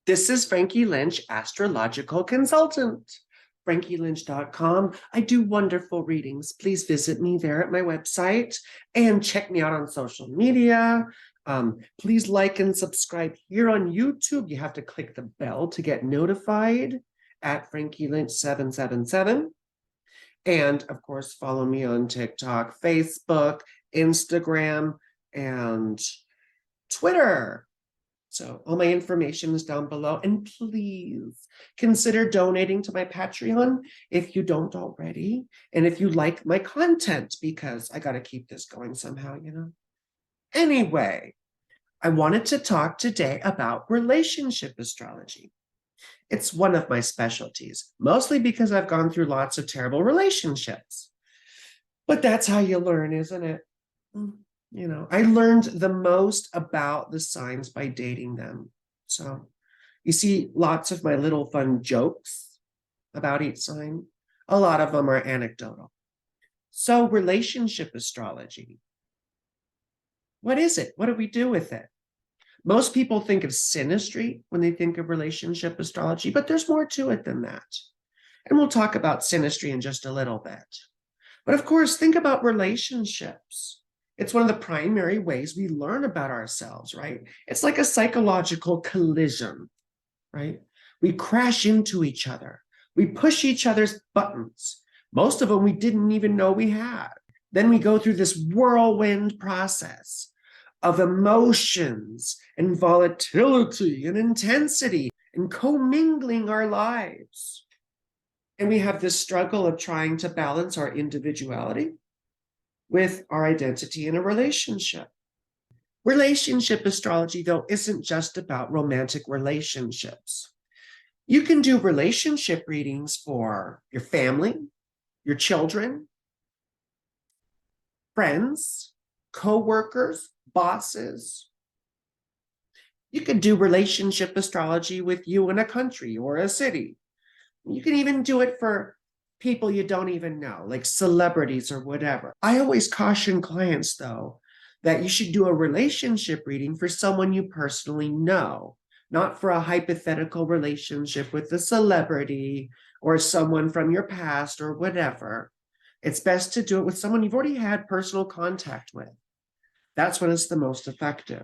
This is Frankie Lynch, astrological consultant. FrankieLynch.com. I do wonderful readings. Please visit me there at my website and check me out on social media. Please like and subscribe here on YouTube. You have to click the bell to get notified at Frankie Lynch 777. And of course, follow me on TikTok, Facebook, Instagram, and Twitter. So all my information is down below. And please consider donating to my Patreon if you don't already. And if you like my content, because I got to keep this going somehow, Anyway, I wanted to talk today about relationship astrology. It's one of my specialties, mostly because I've gone through lots of terrible relationships. But that's how you learn, isn't it? I learned the most about the signs by dating them. So you see lots of my little fun jokes about each sign. A lot of them are anecdotal. So relationship astrology. What is it? What do we do with it? Most people think of synastry when they think of relationship astrology, but there's more to it than that. And we'll talk about synastry in just a little bit. But of course, think about relationships. It's one of the primary ways we learn about ourselves, right? It's like a psychological collision, right? We crash into each other. We push each other's buttons. Most of them we didn't even know we had. Then we go through this whirlwind process of emotions and volatility and intensity and commingling our lives. And we have this struggle of trying to balance our individuality with our identity in a relationship. Relationship astrology, though, isn't just about romantic relationships. You can do relationship readings for your family, your children, friends, co-workers, bosses. You can do relationship astrology with you in a country or a city. You can even do it for people you don't even know, like celebrities or whatever. I always caution clients, though, that you should do a relationship reading for someone you personally know, not for a hypothetical relationship with a celebrity or someone from your past or whatever. It's best to do it with someone you've already had personal contact with. That's when it's the most effective.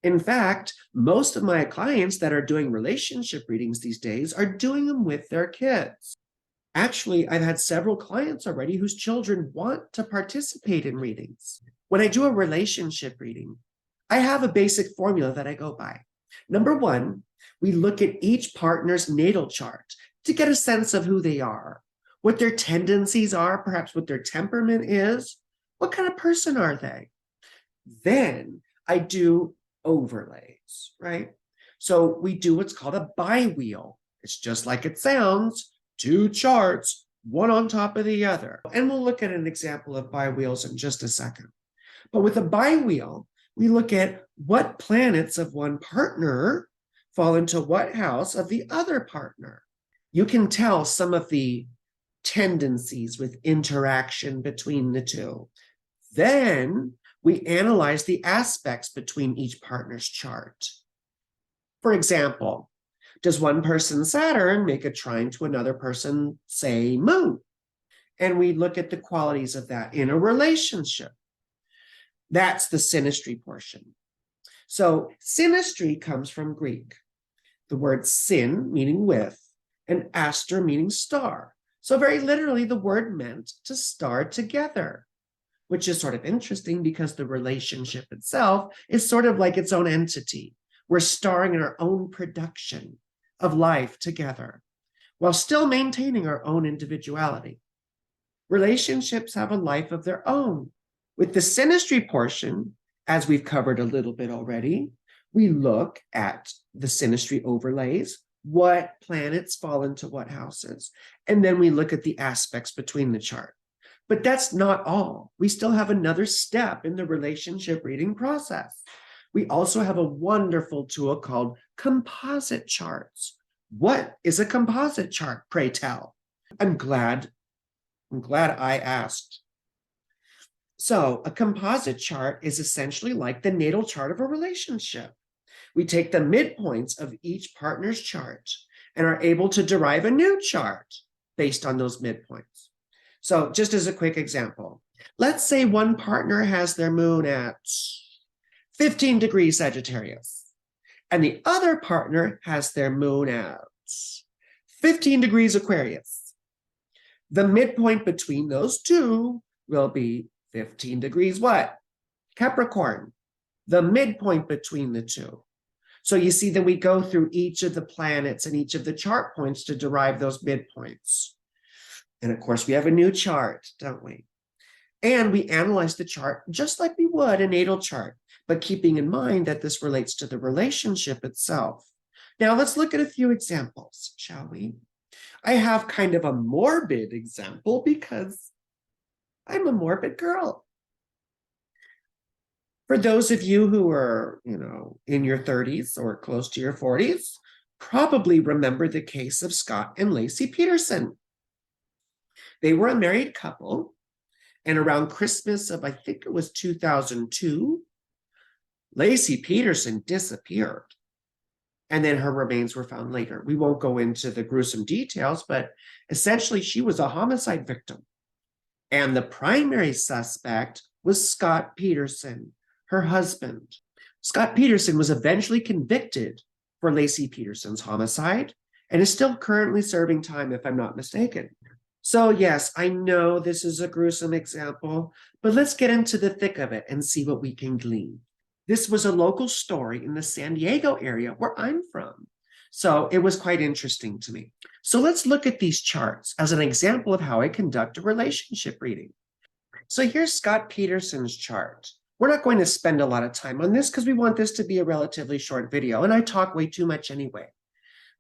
In fact, most of my clients that are doing relationship readings these days are doing them with their kids. Actually, I've had several clients already whose children want to participate in readings. When I do a relationship reading, I have a basic formula that I go by. Number one, we look at each partner's natal chart to get a sense of who they are, what their tendencies are, perhaps what their temperament is, what kind of person are they. Then I do overlays, right? So we do what's called a bi-wheel. It's just like it sounds. Two charts, one on top of the other. And we'll look at an example of bi-wheels in just a second. But with a bi-wheel, we look at what planets of one partner fall into what house of the other partner. You can tell some of the tendencies with interaction between the two. Then we analyze the aspects between each partner's chart. For example, does one person's Saturn make a trine to another person, say, Moon? And we look at the qualities of that in a relationship. That's the synastry portion. So synastry comes from Greek. The word syn, meaning with, and aster, meaning star. So very literally, the word meant to star together, which is sort of interesting because the relationship itself is sort of like its own entity. We're starring in our own production of life together while still maintaining our own individuality. Relationships have a life of their own. With the synastry portion, as we've covered a little bit already, we look at the synastry overlays, what planets fall into what houses, and then we look at the aspects between the chart. But that's not all. We still have another step in the relationship reading process. We also have a wonderful tool called composite charts. What is a composite chart, pray tell? I'm glad I asked. So a composite chart is essentially like the natal chart of a relationship. We take the midpoints of each partner's chart and are able to derive a new chart based on those midpoints. So just as a quick example, let's say one partner has their moon at 15 degrees Sagittarius, and the other partner has their moon at 15 degrees Aquarius. The midpoint between those two will be 15 degrees what? Capricorn, the midpoint between the two. So you see that we go through each of the planets and each of the chart points to derive those midpoints. And of course, we have a new chart, don't we? And we analyze the chart just like we would a natal chart, but keeping in mind that this relates to the relationship itself. Now, let's look at a few examples, shall we? I have kind of a morbid example because I'm a morbid girl. For those of you who are, in your 30s or close to your 40s, probably remember the case of Scott and Lacey Peterson. They were a married couple, and around Christmas of, I think it was 2002, Lacey Peterson disappeared. And then her remains were found later. We won't go into the gruesome details, but essentially she was a homicide victim. And the primary suspect was Scott Peterson, her husband. Scott Peterson was eventually convicted for Lacey Peterson's homicide and is still currently serving time, if I'm not mistaken. So yes, I know this is a gruesome example, but let's get into the thick of it and see what we can glean. This was a local story in the San Diego area where I'm from. So it was quite interesting to me. So let's look at these charts as an example of how I conduct a relationship reading. So here's Scott Peterson's chart. We're not going to spend a lot of time on this because we want this to be a relatively short video, and I talk way too much anyway.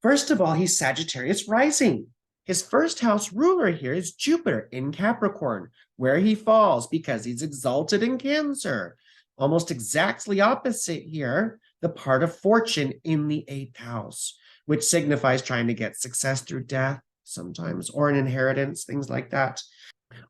First of all, he's Sagittarius rising. His first house ruler here is Jupiter in Capricorn, where he falls because he's exalted in Cancer. Almost exactly opposite here, the part of fortune in the 8th house, which signifies trying to get success through death sometimes, or an inheritance, things like that.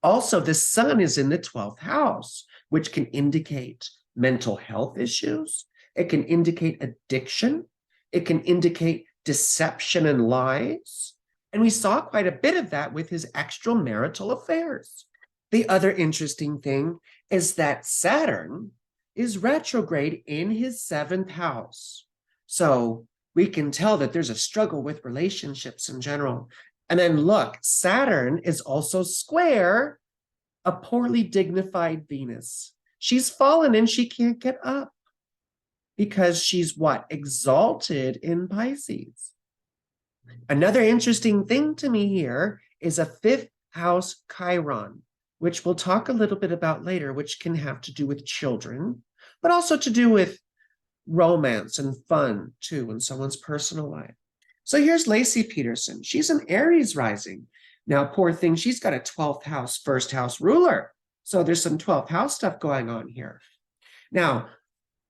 Also, the sun is in the 12th house, which can indicate mental health issues. It can indicate addiction. It can indicate deception and lies. And we saw quite a bit of that with his extramarital affairs. The other interesting thing is that Saturn is retrograde in his 7th house. So we can tell that there's a struggle with relationships in general. And then look, Saturn is also square a poorly dignified Venus. She's fallen and she can't get up because she's what? Exalted in Pisces. Another interesting thing to me here is a 5th house Chiron, which we'll talk a little bit about later, which can have to do with children, but also to do with romance and fun too in someone's personal life. So here's Lacey Peterson. She's an Aries rising. Now, poor thing, she's got a 12th house, first house ruler. So there's some 12th house stuff going on here. Now,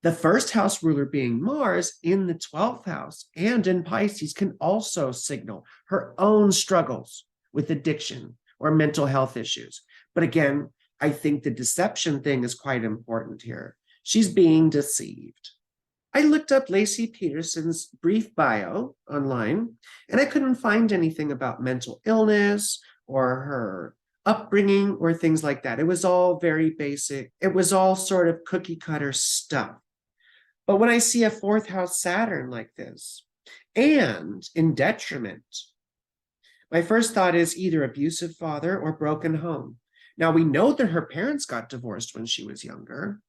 the first house ruler being Mars in the 12th house and in Pisces can also signal her own struggles with addiction or mental health issues. But again, I think the deception thing is quite important here. She's being deceived. I looked up Lacey Peterson's brief bio online, and I couldn't find anything about mental illness or her upbringing or things like that. It was all very basic. It was all sort of cookie cutter stuff. But when I see a 4th house Saturn like this, and in detriment, my first thought is either abusive father or broken home. Now, we know that her parents got divorced when she was younger,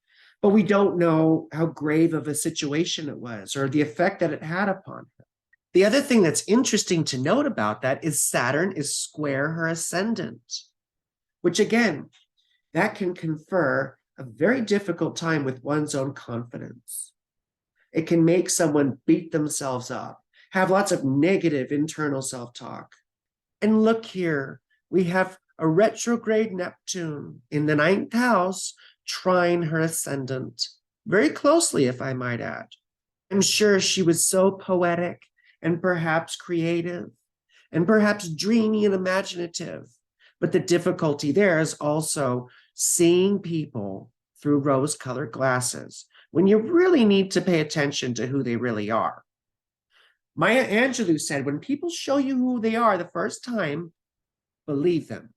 but we don't know how grave of a situation it was or the effect that it had upon her. The other thing that's interesting to note about that is Saturn is square her ascendant, which again, that can confer a very difficult time with one's own confidence. It can make someone beat themselves up, have lots of negative internal self-talk. And look here, we have a retrograde Neptune in the 9th house trine her ascendant, very closely, if I might add. I'm sure she was so poetic and perhaps creative and perhaps dreamy and imaginative. But the difficulty there is also seeing people through rose-colored glasses, when you really need to pay attention to who they really are. Maya Angelou said, when people show you who they are the first time, believe them.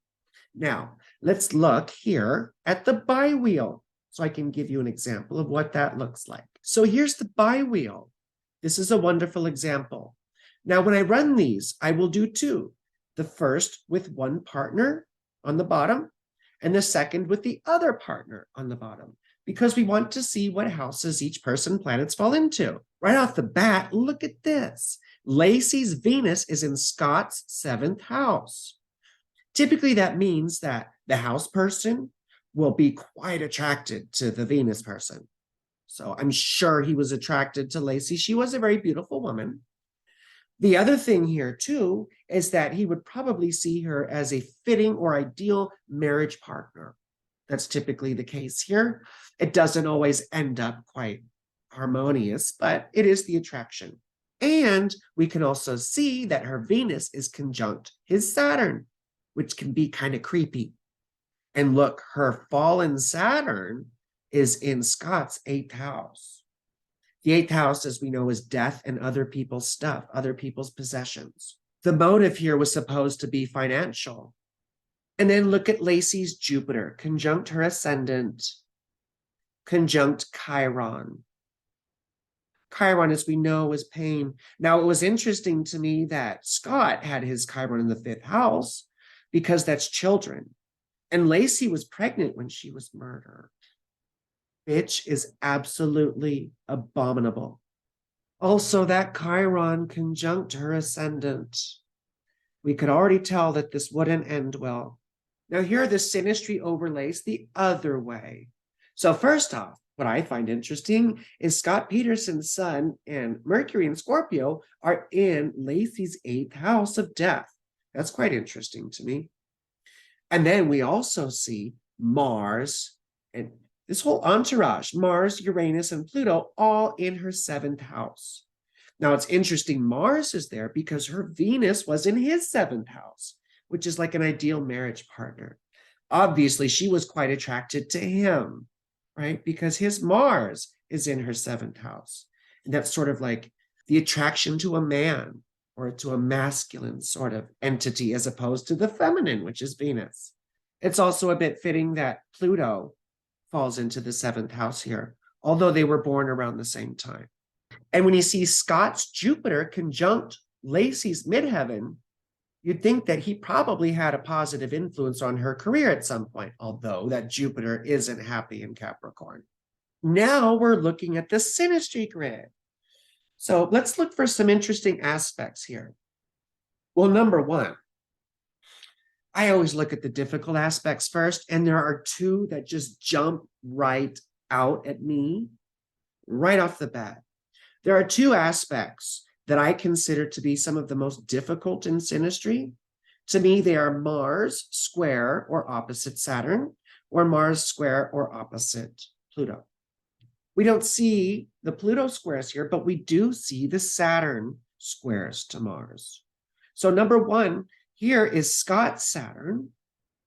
Now, let's look here at the biwheel so I can give you an example of what that looks like. So here's the biwheel. This is a wonderful example. Now, when I run these, I will do two. The first with one partner on the bottom, and the second with the other partner on the bottom, because we want to see what houses each person planets fall into. Right off the bat, look at this. Lacey's Venus is in Scott's 7th house. Typically, that means that the house person will be quite attracted to the Venus person. So I'm sure he was attracted to Lacey. She was a very beautiful woman. The other thing here, too, is that he would probably see her as a fitting or ideal marriage partner. That's typically the case here. It doesn't always end up quite harmonious, but it is the attraction. And we can also see that her Venus is conjunct his Saturn, which can be kind of creepy. And look, her fallen Saturn is in Scott's 8th house. The 8th house, as we know, is death and other people's stuff, other people's possessions. The motive here was supposed to be financial. And then look at Lacey's Jupiter, conjunct her ascendant, conjunct Chiron. Chiron, as we know, is pain. Now, it was interesting to me that Scott had his Chiron in the 5th house because that's children. And Lacey was pregnant when she was murdered, which is absolutely abominable. Also, that Chiron conjunct her ascendant. We could already tell that this wouldn't end well. Now, here the synastry overlays the other way. So first off, what I find interesting is Scott Peterson's sun and Mercury in Scorpio are in Lacey's 8th house of death. That's quite interesting to me. And then we also see Mars and this whole entourage, Mars, Uranus, and Pluto, all in her 7th house. Now, it's interesting Mars is there because her Venus was in his 7th house, which is like an ideal marriage partner. Obviously, she was quite attracted to him, right? Because his Mars is in her 7th house. And that's sort of like the attraction to a man or to a masculine sort of entity as opposed to the feminine, which is Venus. It's also a bit fitting that Pluto falls into the 7th house here, although they were born around the same time. And when you see Scott's Jupiter conjunct Lacey's midheaven, you'd think that he probably had a positive influence on her career at some point, although that Jupiter isn't happy in Capricorn. Now we're looking at the synastry grid. So let's look for some interesting aspects here. Well, number one, I always look at the difficult aspects first, and there are two that just jump right out at me right off the bat. There are two aspects that I consider to be some of the most difficult in synastry. To me, they are Mars square or opposite Saturn, or Mars square or opposite Pluto. We don't see the Pluto squares here, but we do see the Saturn squares to Mars. So number one, here is Scott's Saturn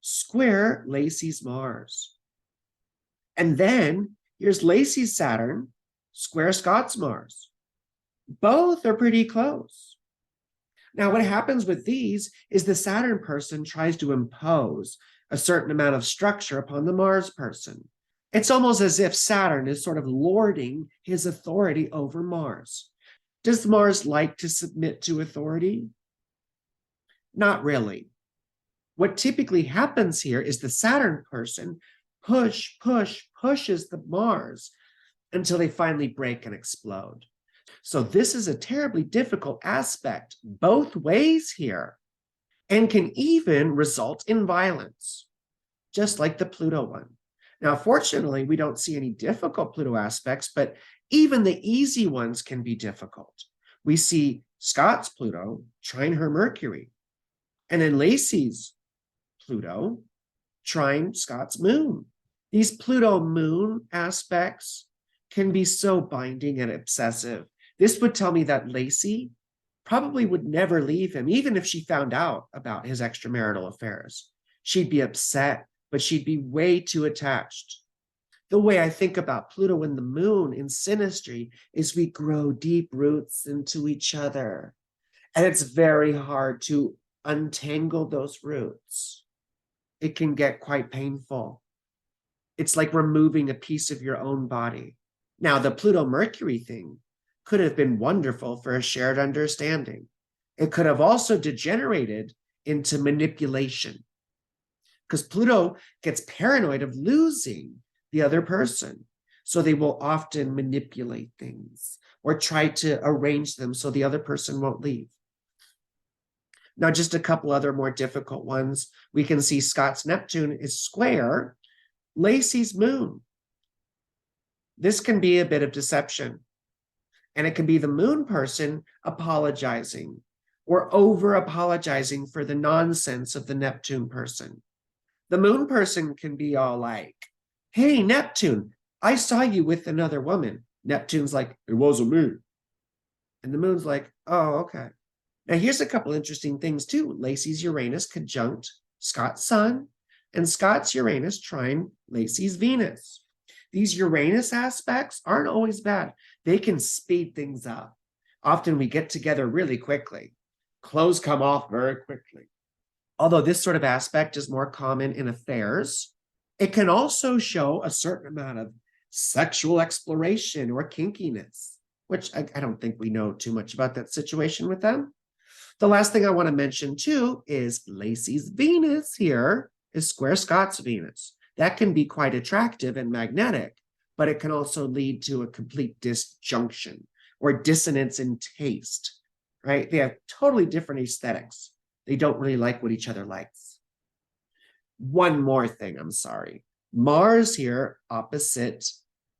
square Lacey's Mars. And then here's Lacey's Saturn square Scott's Mars. Both are pretty close. Now, what happens with these is the Saturn person tries to impose a certain amount of structure upon the Mars person. It's almost as if Saturn is sort of lording his authority over Mars. Does Mars like to submit to authority? Not really. What typically happens here is the Saturn person pushes the Mars until they finally break and explode. So this is a terribly difficult aspect both ways here and can even result in violence, just like the Pluto one. Now, fortunately, we don't see any difficult Pluto aspects, but even the easy ones can be difficult. We see Scott's Pluto trine her Mercury, and then Lacey's Pluto trine Scott's moon. These Pluto moon aspects can be so binding and obsessive. This would tell me that Lacey probably would never leave him, even if she found out about his extramarital affairs. She'd be upset, but she'd be way too attached. The way I think about Pluto and the moon in synastry is we grow deep roots into each other. And it's very hard to untangle those roots. It can get quite painful. It's like removing a piece of your own body. Now, the Pluto Mercury thing could have been wonderful for a shared understanding. It could have also degenerated into manipulation because Pluto gets paranoid of losing the other person. So they will often manipulate things or try to arrange them so the other person won't leave. Now, just a couple other more difficult ones. We can see Scott's Neptune is square Lacey's moon. This can be a bit of deception. And it can be the moon person apologizing or over apologizing for the nonsense of the Neptune person. The moon person can be all like, hey, Neptune, I saw you with another woman. Neptune's like, it wasn't me. And the moon's like, oh, okay. Now, here's a couple interesting things too. Lacey's Uranus conjunct Scott's Sun, and Scott's Uranus trine Lacey's Venus. These Uranus aspects aren't always bad. They can speed things up. Often we get together really quickly. Clothes come off very quickly. Although this sort of aspect is more common in affairs, it can also show a certain amount of sexual exploration or kinkiness, which I don't think we know too much about that situation with them. The last thing I want to mention too is Lacey's Venus here is square Scott's Venus. That can be quite attractive and magnetic, but it can also lead to a complete disjunction or dissonance in taste, right? They have totally different aesthetics. They don't really like what each other likes. One more thing, I'm sorry. Mars here opposite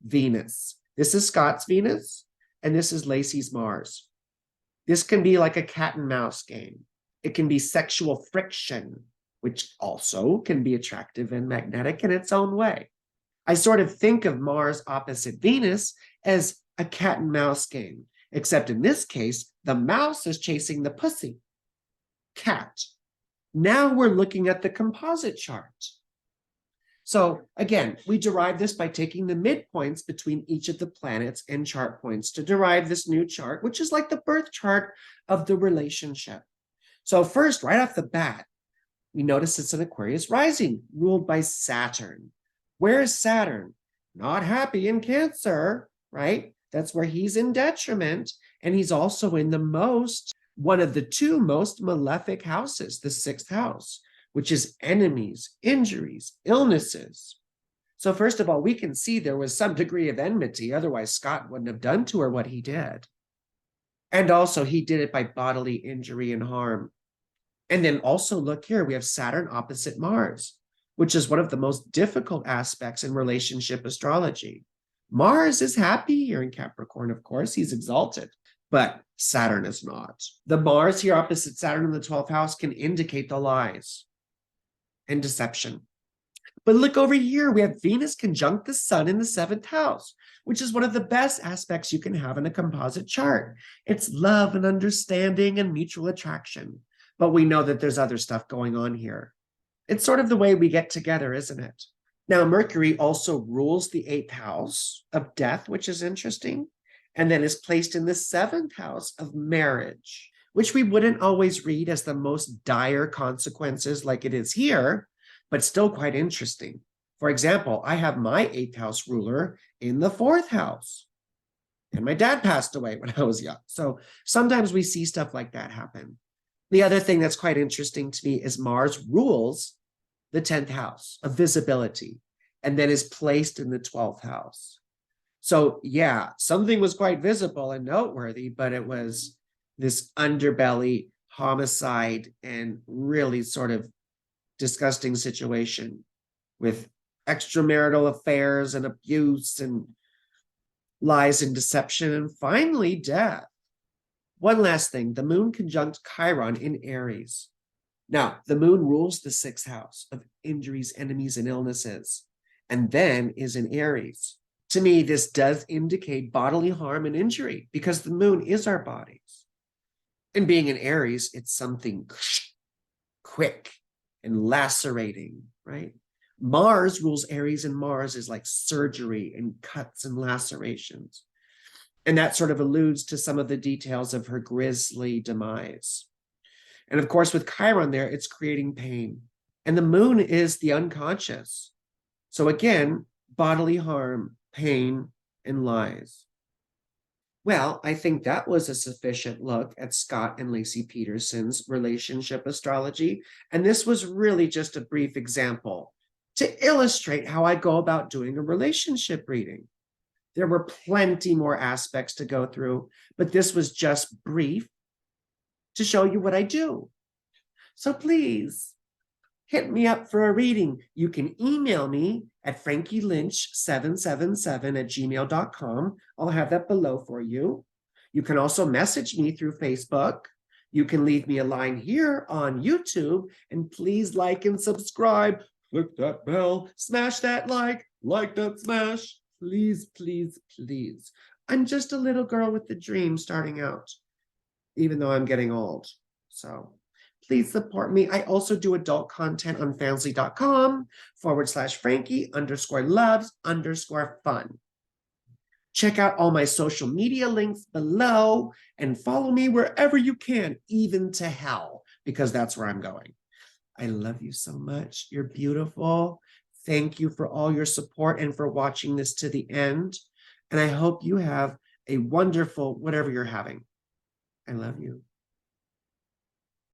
Venus. This is Scott's Venus, and this is Lacey's Mars. This can be like a cat and mouse game. It can be sexual friction, which also can be attractive and magnetic in its own way. I sort of think of Mars opposite Venus as a cat and mouse game, except in this case, the mouse is chasing the pussy. Cat. Now we're looking at the composite chart. So again, we derive this by taking the midpoints between each of the planets and chart points to derive this new chart, which is like the birth chart of the relationship. So first, right off the bat, we notice it's an Aquarius rising ruled by Saturn. Where is Saturn? Not happy in Cancer, right? That's where he's in detriment. And he's also in one of the two most malefic houses, the sixth house, which is enemies, injuries, illnesses. So first of all, we can see there was some degree of enmity. Otherwise, Scott wouldn't have done to her what he did. And also he did it by bodily injury and harm. And then also look here, we have Saturn opposite Mars, which is one of the most difficult aspects in relationship astrology. Mars is happy here in Capricorn, of course, he's exalted, but Saturn is not. The Mars here opposite Saturn in the 12th house can indicate the lies and deception. But look over here, we have Venus conjunct the Sun in the 7th house, which is one of the best aspects you can have in a composite chart. It's love and understanding and mutual attraction. But we know that there's other stuff going on here. It's sort of the way we get together, isn't it? Now, Mercury also rules the 8th house of death, which is interesting, and then is placed in the 7th house of marriage, which we wouldn't always read as the most dire consequences like it is here, but still quite interesting. For example, I have my 8th house ruler in the 4th house, and my dad passed away when I was young. So sometimes we see stuff like that happen. The other thing that's quite interesting to me is Mars rules the 10th house of visibility and then is placed in the 12th house. So yeah, something was quite visible and noteworthy, but it was this underbelly homicide and really sort of disgusting situation with extramarital affairs and abuse and lies and deception and finally death. One last thing, the moon conjunct Chiron in Aries. Now, the moon rules the 6th house of injuries, enemies, and illnesses, and then is in Aries. To me, this does indicate bodily harm and injury because the moon is our bodies. And being in Aries, it's something quick and lacerating, right? Mars rules Aries, and Mars is like surgery and cuts and lacerations. And that sort of alludes to some of the details of her grisly demise. And of course, with Chiron there, it's creating pain. And the moon is the unconscious. So again, bodily harm, pain, and lies. Well, I think that was a sufficient look at Scott and Lacey Peterson's relationship astrology. And this was really just a brief example to illustrate how I go about doing a relationship reading. There were plenty more aspects to go through, but this was just brief to show you what I do. So please hit me up for a reading. You can email me at frankielynch777@gmail.com. I'll have that below for you. You can also message me through Facebook. You can leave me a line here on YouTube. And please like and subscribe. Click that bell, smash that like that smash. Please, please, please. I'm just a little girl with the dream starting out, even though I'm getting old. So please support me. I also do adult content on fansly.com/Frankie_loves_fun. Check out all my social media links below and follow me wherever you can, even to hell, because that's where I'm going. I love you so much. You're beautiful. Thank you for all your support and for watching this to the end. And I hope you have a wonderful whatever you're having. I love you.